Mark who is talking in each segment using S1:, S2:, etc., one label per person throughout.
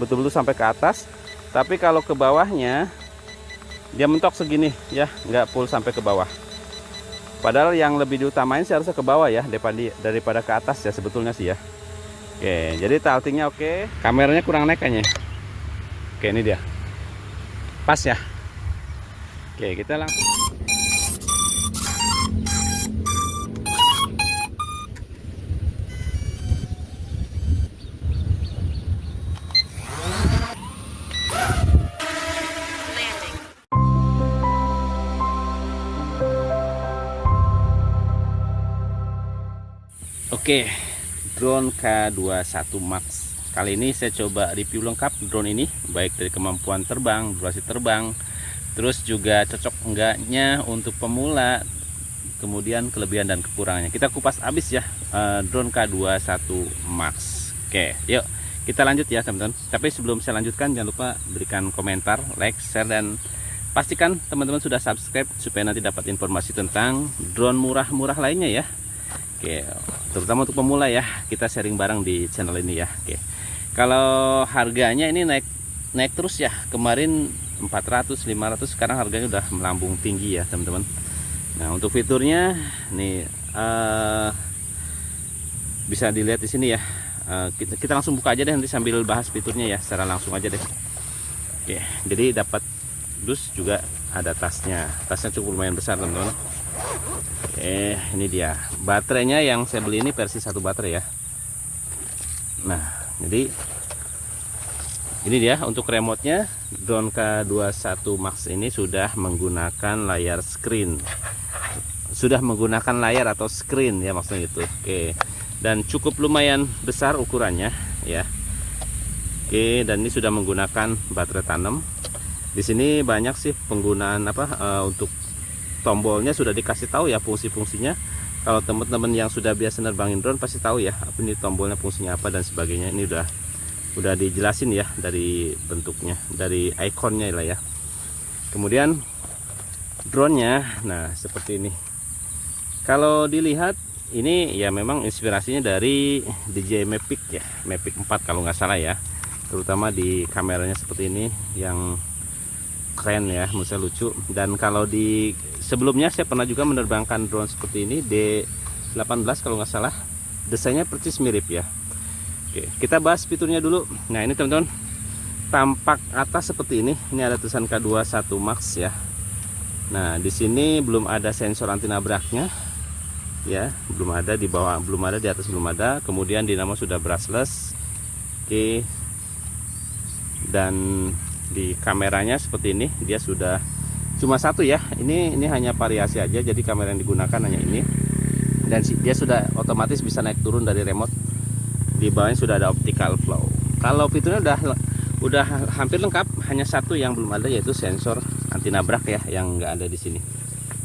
S1: betul-betul sampai ke atas. Tapi kalau ke bawahnya dia mentok segini ya, nggak full sampai ke bawah. Padahal yang lebih diutamain sih harusnya ke bawah ya, daripada ke atas ya sebetulnya sih ya. Oke, jadi tiltingnya oke. Kameranya kurang naik kayaknya. Oke, ini dia. Pas ya. Oke, kita langsung. Oke, drone K21 Max. Kali ini saya coba review lengkap drone ini, baik dari kemampuan terbang, durasi terbang, terus juga cocok enggaknya untuk pemula, kemudian kelebihan dan kekurangannya. Kita kupas habis ya drone K21 Max. Oke, yuk kita lanjut ya teman-teman. Tapi sebelum saya lanjutkan, jangan lupa berikan komentar, like, share, dan pastikan teman-teman sudah subscribe supaya nanti dapat informasi tentang drone murah-murah lainnya ya. Oke, terutama untuk pemula ya, kita sharing bareng di channel ini ya. Oke, kalau harganya ini naik terus ya. Kemarin 400, 500, sekarang harganya udah melambung tinggi ya teman-teman. Nah, untuk fiturnya nih bisa dilihat di sini ya. Kita langsung buka aja deh, nanti sambil bahas fiturnya ya, secara langsung aja deh. Oke, jadi dapat dus juga, ada tasnya. Tasnya cukup lumayan besar teman-teman. Ini dia baterainya, yang saya beli ini versi 1 baterai ya. Nah, jadi ini dia untuk remote-nya. Drone K21 Max ini sudah menggunakan layar screen, sudah menggunakan layar atau screen ya maksudnya itu. Oke, dan cukup lumayan besar ukurannya ya. Oke, dan ini sudah menggunakan baterai tanam. Di sini banyak sih penggunaan untuk tombolnya sudah dikasih tahu ya fungsi-fungsinya. Kalau teman-teman yang sudah biasa nerbangin drone pasti tahu ya, apa ini tombolnya, fungsinya apa dan sebagainya. Ini udah dijelasin ya dari bentuknya, dari ikonnya lah ya. Kemudian drone-nya, nah seperti ini. Kalau dilihat ini ya memang inspirasinya dari DJI Mavic ya, Mavic 4 kalau nggak salah ya. Terutama di kameranya seperti ini yang keren ya, menurut saya lucu. Dan kalau di sebelumnya saya pernah juga menerbangkan drone seperti ini, D18 kalau nggak salah. Desainnya persis mirip ya. Oke, kita bahas fiturnya dulu. Nah, ini teman-teman, tampak atas seperti ini. Ini ada tulisan K21 Max ya. Nah, di sini belum ada sensor anti nabraknya ya, belum ada di bawah, belum ada di atas, belum ada. Kemudian dinamo sudah brushless. Oke, dan di kameranya seperti ini, dia sudah cuma satu ya. Ini hanya variasi aja, jadi kamera yang digunakan hanya ini. Dan dia sudah otomatis bisa naik turun dari remote. Di bawahnya sudah ada optical flow. Kalau fiturnya udah hampir lengkap, hanya satu yang belum ada, yaitu sensor anti nabrak ya, yang nggak ada di sini.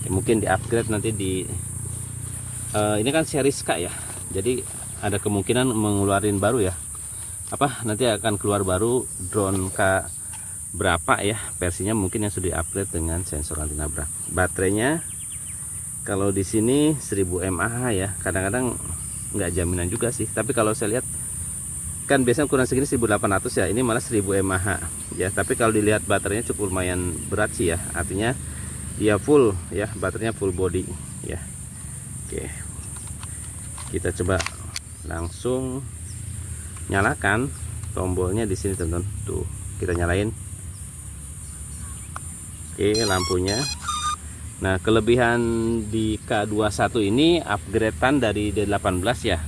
S1: Ya, mungkin di upgrade nanti di ini kan series K ya, jadi ada kemungkinan mengeluarin baru ya. Nanti akan keluar baru drone K berapa ya versinya, mungkin yang sudah upgrade dengan sensor anti nabrak. Baterainya kalau di sini 1000 mAh ya, kadang-kadang nggak jaminan juga sih, tapi kalau saya lihat kan biasanya ukuran segini 1800 ya, ini malah 1000 mAh ya. Tapi kalau dilihat baterainya cukup lumayan berat sih ya, artinya dia full ya, baterainya full body ya. Oke, kita coba langsung nyalakan tombolnya di sini teman-teman. Tuh, kita nyalain. Oke, lampunya. Nah, kelebihan di K21 ini upgradean dari D18 ya.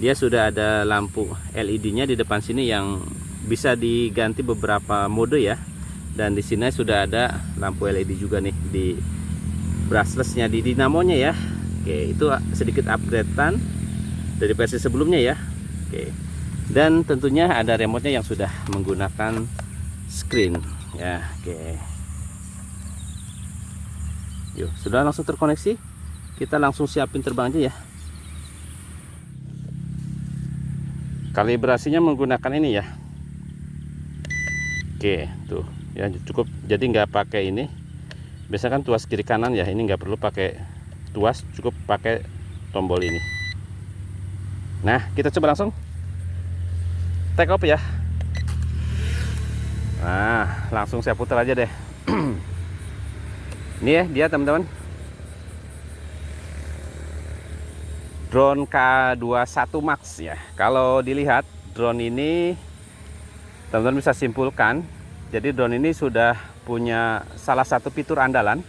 S1: Dia sudah ada lampu LED-nya di depan sini yang bisa diganti beberapa mode ya. Dan di sini sudah ada lampu LED juga nih di brushless-nya, di dinamonya ya. Oke, itu sedikit upgradean dari versi sebelumnya ya. Oke. Dan tentunya ada remote-nya yang sudah menggunakan screen ya. Oke. Yuk, sudah langsung terkoneksi. Kita langsung siapin terbang aja ya. Kalibrasinya menggunakan ini ya. Oke, tuh ya cukup. Jadi nggak pakai ini. Biasanya kan tuas kiri kanan ya. Ini nggak perlu pakai tuas, cukup pakai tombol ini. Nah, kita coba langsung take off ya. Nah, langsung saya putar aja deh. Ini ya dia teman-teman, drone K21 Max ya. Kalau dilihat drone ini, teman-teman bisa simpulkan, jadi drone ini sudah punya salah satu fitur andalan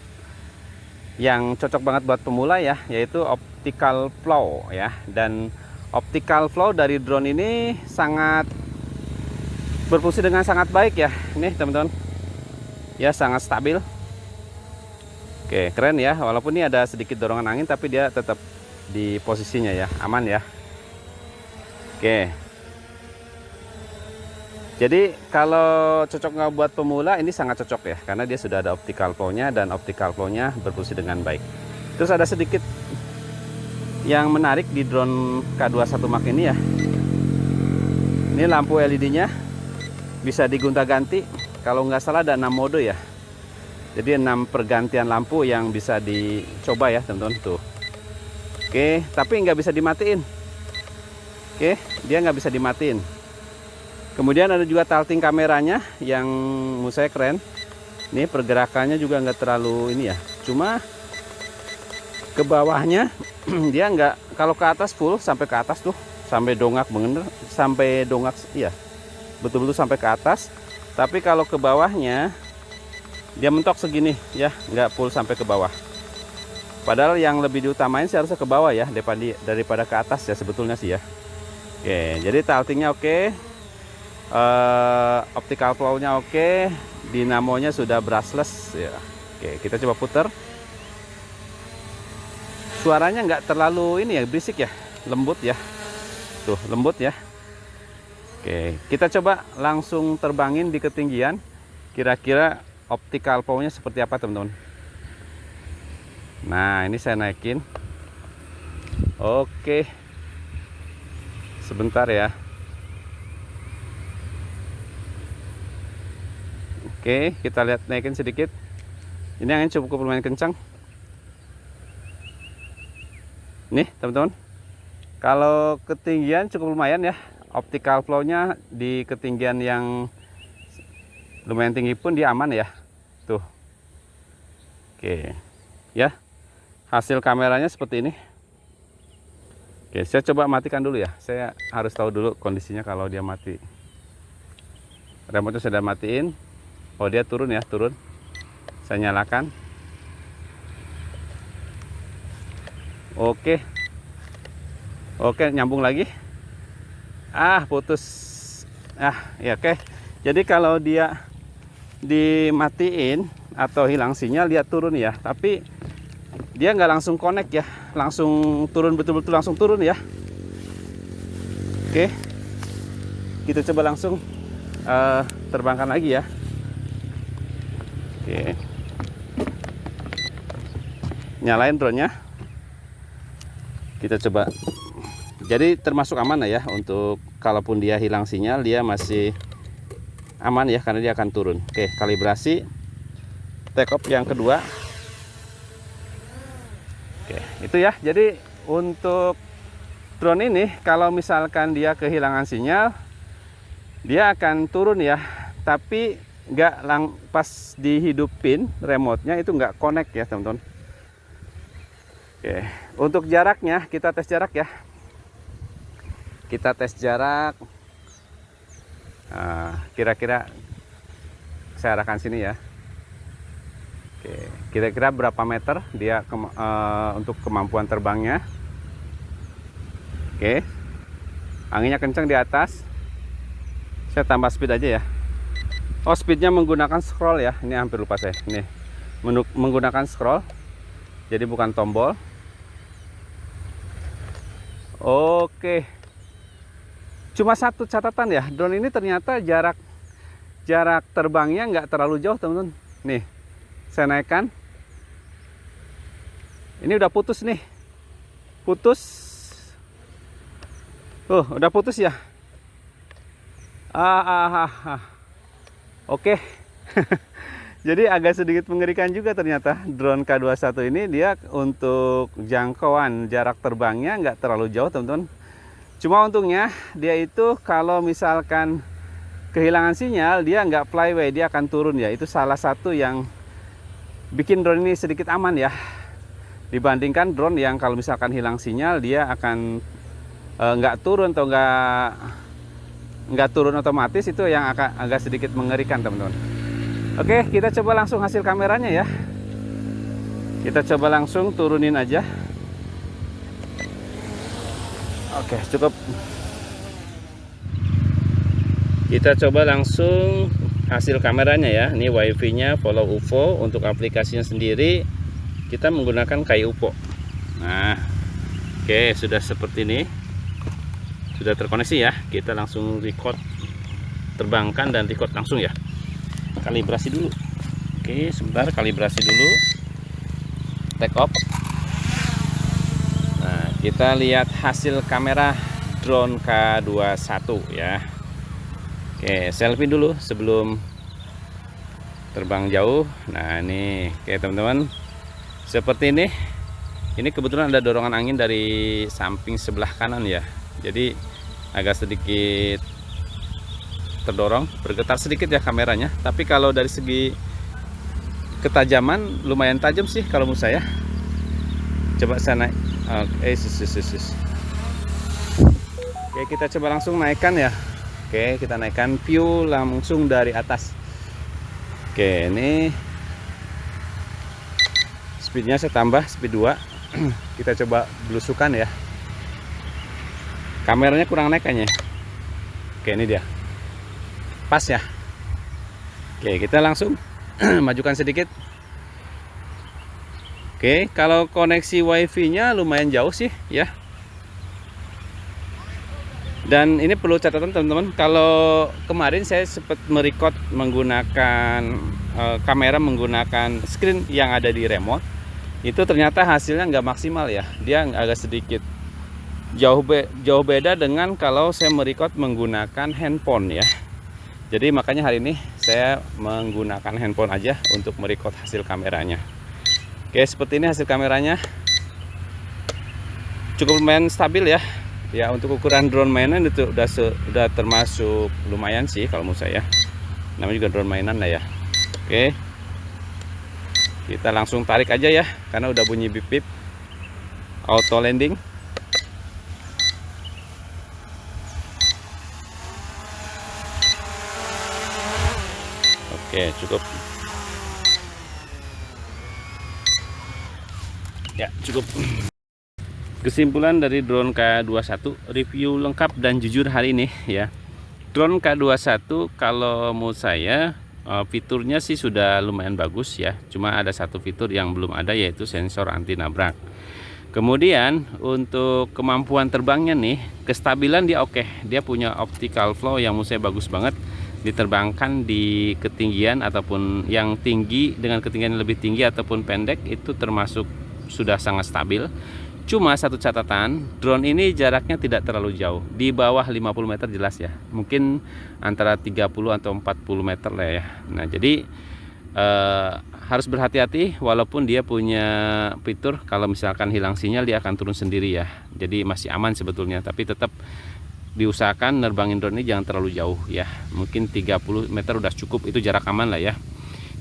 S1: yang cocok banget buat pemula ya, yaitu optical flow ya. Dan optical flow dari drone ini sangat berfungsi dengan sangat baik ya. Ini teman-teman ya, sangat stabil. Oke, keren ya, walaupun ini ada sedikit dorongan angin tapi dia tetap di posisinya ya, aman ya. Oke, jadi kalau cocok nggak buat pemula, ini sangat cocok ya, karena dia sudah ada optical flow-nya dan optical flow-nya berfungsi dengan baik. Terus ada sedikit yang menarik di drone K21 Max ini ya, ini lampu LED-nya bisa digonta-ganti. Kalau nggak salah ada 6 mode ya, jadi 6 pergantian lampu yang bisa dicoba ya teman-teman tuh. Oke, tapi nggak bisa dimatiin. Oke, dia nggak bisa dimatiin. Kemudian ada juga tilting kameranya yang menurut saya keren. Ini pergerakannya juga nggak terlalu ini ya, cuma ke bawahnya dia nggak, kalau ke atas full sampai ke atas tuh, sampai dongak bener, sampai dongak iya, betul-betul sampai ke atas. Tapi kalau ke bawahnya dia mentok segini ya, nggak full sampai ke bawah. Padahal yang lebih diutamain sih harusnya ke bawah ya, daripada ke atas ya sebetulnya sih ya. Oke, jadi tiltingnya oke, optical flow-nya oke, dinamonya sudah brushless ya. Oke, kita coba putar. Suaranya nggak terlalu ini ya, berisik ya, lembut ya. Tuh, lembut ya. Oke, kita coba langsung terbangin di ketinggian. Kira-kira optical flow-nya seperti apa teman-teman. Nah, ini saya naikin. Oke, sebentar ya. Oke, kita lihat, naikin sedikit. Ini angin cukup lumayan kencang. Nih teman-teman, kalau ketinggian cukup lumayan ya. Optical flow-nya di ketinggian yang lumayan tinggi pun dia aman ya. Tuh. Oke. Ya. Hasil kameranya seperti ini. Oke, saya coba matikan dulu ya. Saya harus tahu dulu kondisinya kalau dia mati. Remote-nya sudah matiin. Oh, dia turun ya, turun. Saya nyalakan. Oke. Oke, nyambung lagi. Ah, putus. Ah, ya oke. Jadi kalau dia dimatiin atau hilang sinyal, dia turun ya. Tapi dia nggak langsung connect ya, langsung turun, betul-betul langsung turun ya. Oke, kita coba langsung terbangkan lagi ya. Oke, nyalain drone-nya. Kita coba. Jadi termasuk aman ya, untuk kalaupun dia hilang sinyal, dia masih aman ya, karena dia akan turun. Oke, kalibrasi take off yang kedua. Oke, itu ya. Jadi untuk drone ini, kalau misalkan dia kehilangan sinyal, dia akan turun ya, tapi nggak pas dihidupin remote-nya itu nggak connect ya teman-teman. Oke, untuk jaraknya kita tes jarak ya. Kita tes jarak. Kira-kira saya arahkan sini ya. Oke, kira-kira berapa meter dia untuk kemampuan terbangnya. Oke, anginnya kencang di atas. Saya tambah speed aja ya. Oh, speednya menggunakan scroll ya. Ini hampir lupa saya. Ini menggunakan scroll, jadi bukan tombol. Oke, cuma satu catatan ya, drone ini ternyata jarak terbangnya nggak terlalu jauh teman-teman. Nih, saya naikkan. Ini udah putus nih, putus. Udah putus ya. Oke. Jadi agak sedikit mengerikan juga ternyata drone K21 ini. Dia untuk jangkauan jarak terbangnya nggak terlalu jauh teman-teman. Cuma untungnya dia itu kalau misalkan kehilangan sinyal, dia nggak flyway, dia akan turun ya. Itu salah satu yang bikin drone ini sedikit aman ya, dibandingkan drone yang kalau misalkan hilang sinyal dia akan nggak turun atau nggak turun otomatis. Itu yang agak sedikit mengerikan teman-teman. Oke, kita coba langsung hasil kameranya ya. Kita coba langsung turunin aja. Oke, cukup. Kita coba langsung hasil kameranya ya. Ini wifi-nya Follow UFO. Untuk aplikasinya sendiri kita menggunakan Kai UFO. Nah, oke, sudah seperti ini. Sudah terkoneksi ya. Kita langsung record, terbangkan dan record langsung ya. Kalibrasi dulu. Oke, sebentar, kalibrasi dulu. Take off. Nah, kita lihat hasil kamera drone K21 ya. Oke, selfie dulu sebelum terbang jauh. Nah, ini oke teman-teman, seperti ini. Ini kebetulan ada dorongan angin dari samping sebelah kanan ya, jadi agak sedikit terdorong, bergetar sedikit ya kameranya. Tapi kalau dari segi ketajaman lumayan tajam sih kalau menurut saya. Coba saya naik. Oke, kita coba langsung naikkan ya. Oke, kita naikkan view langsung dari atas. Oke, ini speednya saya tambah speed 2. Kita coba belusukan ya. Kameranya kurang naik kayaknya. Oke, ini dia. Pas ya. Oke, kita langsung majukan sedikit. Oke, kalau koneksi wifi-nya lumayan jauh sih ya. Dan ini perlu catatan teman-teman, kalau kemarin saya sempat merecord menggunakan kamera menggunakan screen yang ada di remote, itu ternyata hasilnya nggak maksimal ya. Dia agak sedikit jauh beda dengan kalau saya merecord menggunakan handphone ya. Jadi makanya hari ini saya menggunakan handphone aja untuk merecord hasil kameranya. Oke, seperti ini hasil kameranya. Cukup lumayan stabil ya. Ya, untuk ukuran drone mainan itu udah termasuk lumayan sih kalau menurut saya. Namanya juga drone mainan lah ya. Oke. Kita langsung tarik aja ya, karena udah bunyi bip bip. Auto landing. Oke, cukup. Ya, cukup. Kesimpulan dari drone K21, review lengkap dan jujur hari ini ya. Drone K21 kalau menurut saya fiturnya sih sudah lumayan bagus ya. Cuma ada satu fitur yang belum ada, yaitu sensor anti nabrak. Kemudian untuk kemampuan terbangnya nih, kestabilan dia oke. Dia punya optical flow yang menurut saya bagus banget. Diterbangkan di ketinggian ataupun yang tinggi dengan ketinggian lebih tinggi ataupun pendek itu termasuk sudah sangat stabil. Cuma satu catatan, drone ini jaraknya tidak terlalu jauh, di bawah 50 meter jelas ya. Mungkin antara 30 atau 40 meter lah ya. Nah, jadi harus berhati-hati, walaupun dia punya fitur kalau misalkan hilang sinyal dia akan turun sendiri ya. Jadi masih aman sebetulnya, tapi tetap diusahakan nerbangin drone ini jangan terlalu jauh ya. Mungkin 30 meter udah cukup, itu jarak aman lah ya.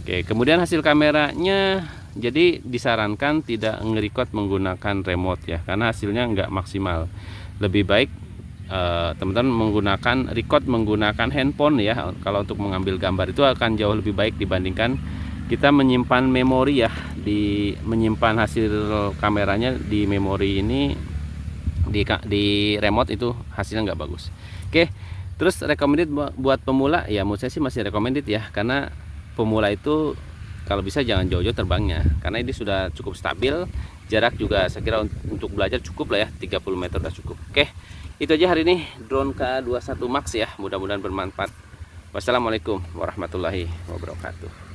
S1: Oke, kemudian hasil kameranya, jadi disarankan tidak nge-record menggunakan remote ya, karena hasilnya nggak maksimal. Lebih baik teman-teman menggunakan record menggunakan handphone ya. Kalau untuk mengambil gambar itu akan jauh lebih baik dibandingkan kita menyimpan memori ya, menyimpan hasil kameranya di memori ini di remote, itu hasilnya nggak bagus. Oke, terus recommended buat pemula ya, menurut saya sih masih recommended ya, karena pemula itu kalau bisa jangan jauh-jauh terbangnya, karena ini sudah cukup stabil. Jarak juga saya kira untuk belajar cukup lah ya, 30 meter udah cukup. Oke, itu aja hari ini drone K21 Max ya, mudah-mudahan bermanfaat. Wassalamualaikum warahmatullahi wabarakatuh.